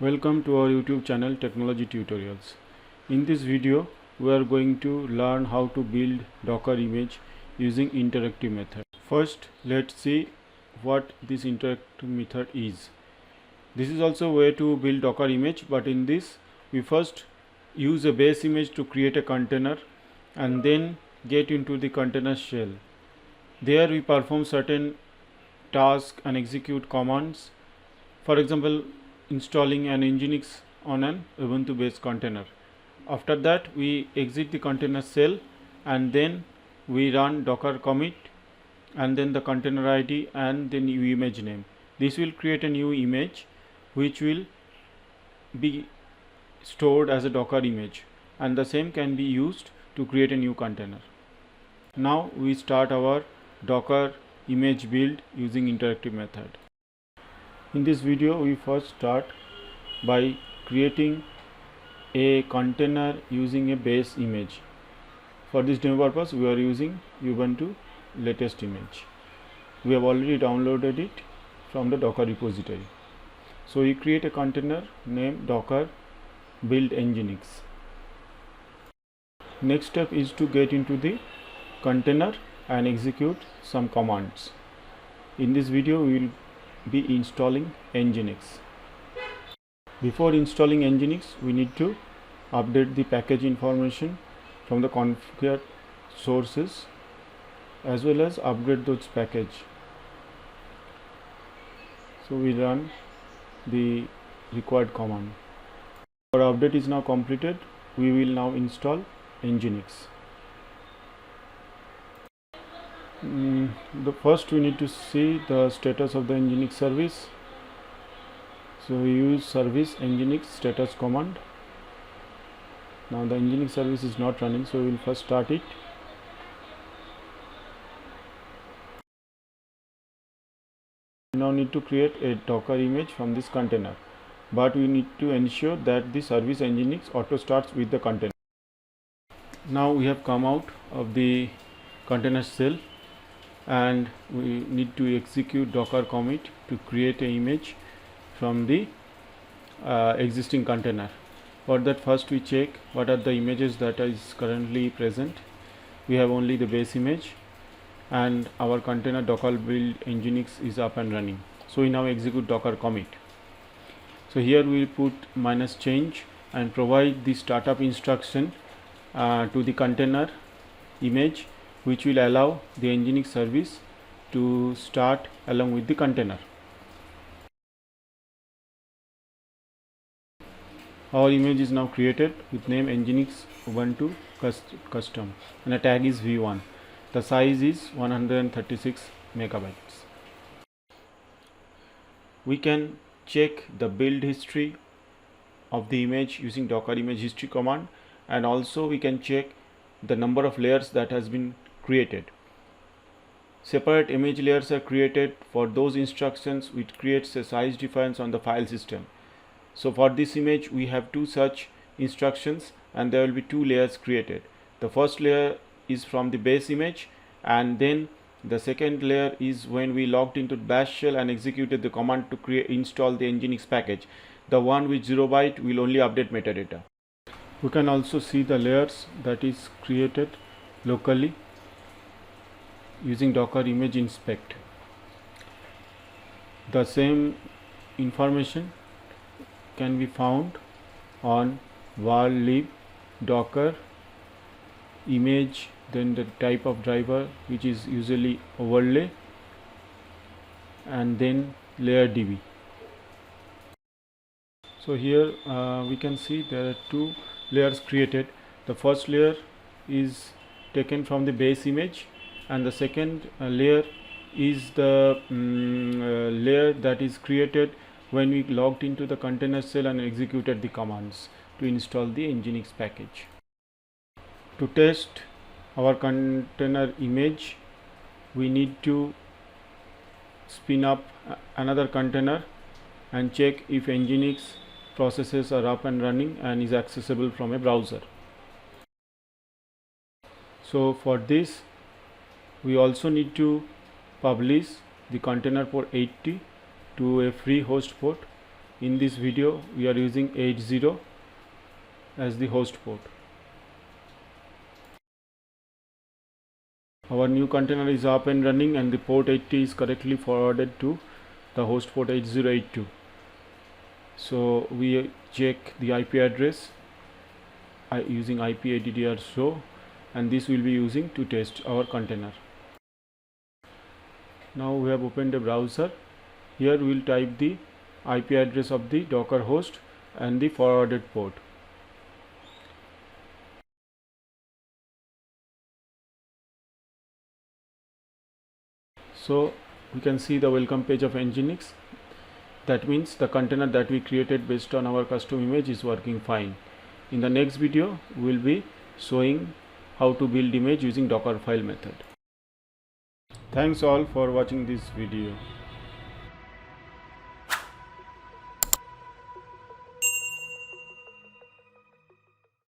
Welcome to our YouTube channel Technology Tutorials. In this video we are going to learn how to build Docker image using interactive method. First let's see what this interactive method is. This is also a way to build Docker image, but in this we first use a base image to create a container and then get into the container shell. There we perform certain tasks and execute commands. For example, installing an Nginx on an Ubuntu based container. After that we exit the container shell and then we run docker commit and then the container ID and the new image name. This will create a new image which will be stored as a Docker image, and the same can be used to create a new container. Now we start our Docker image build using interactive method. In this video we first start by creating a container using a base image. For this demo purpose we are using Ubuntu latest image. We have already downloaded it from the Docker repository. So we create a container named docker build nginx. Next step is to get into the container and execute some commands. In this video we will be installing nginx. Before installing nginx we need to update the package information from the configure sources as well as upgrade those package. So we run the required command. Our update is now completed. We will now install nginx. The first we need to see the status of the nginx service. So we use service nginx status command. Now the nginx service is not running, so we will first start it. We now need to create a Docker image from this container, but we need to ensure that the service nginx auto starts with the container. Now we have come out of the container shell and we need to execute docker commit to create an image from the existing container. For that first we check what are the images that is currently present. We have only the base image and our container docker build nginx is up and running. So we now execute docker commit. So here we will put -change and provide the startup instruction to the container image, which will allow the nginx service to start along with the container. Our image is now created with name nginx ubuntu custom and a tag is v1. The size is 136 megabytes. We can check the build history of the image using docker image history command, and also we can check the number of layers that has been created. Separate image layers are created for those instructions which creates a size difference on the file system. So for this image we have two such instructions and there will be two layers created. The first layer is from the base image, and then the second layer is when we logged into bash shell and executed the command to install the nginx package. The one with 0 byte will only update metadata. We can also see the layers that is created locally using docker image inspect. The same information can be found on var lib docker image, then the type of driver which is usually overlay, and then layer db. So here we can see there are two layers created. The first layer is taken from the base image and the second layer is the layer that is created when we logged into the container shell and executed the commands to install the nginx package. To test our container image, we need to spin up another container and check if nginx processes are up and running and is accessible from a browser. So for this we also need to publish the container port 80 to a free host port In this video we are using 80 as the host port. Our new container is up and running and the port 80 is correctly forwarded to the host port 8082. So we check the IP address using IPADDR show, and this will be using to test our container. Now we have opened a browser. Here we will type the IP address of the Docker host and the forwarded port. So we can see the welcome page of Nginx. That means the container that we created based on our custom image is working fine. In the next video we will be showing how to build image using Dockerfile method. Thanks all for watching this video.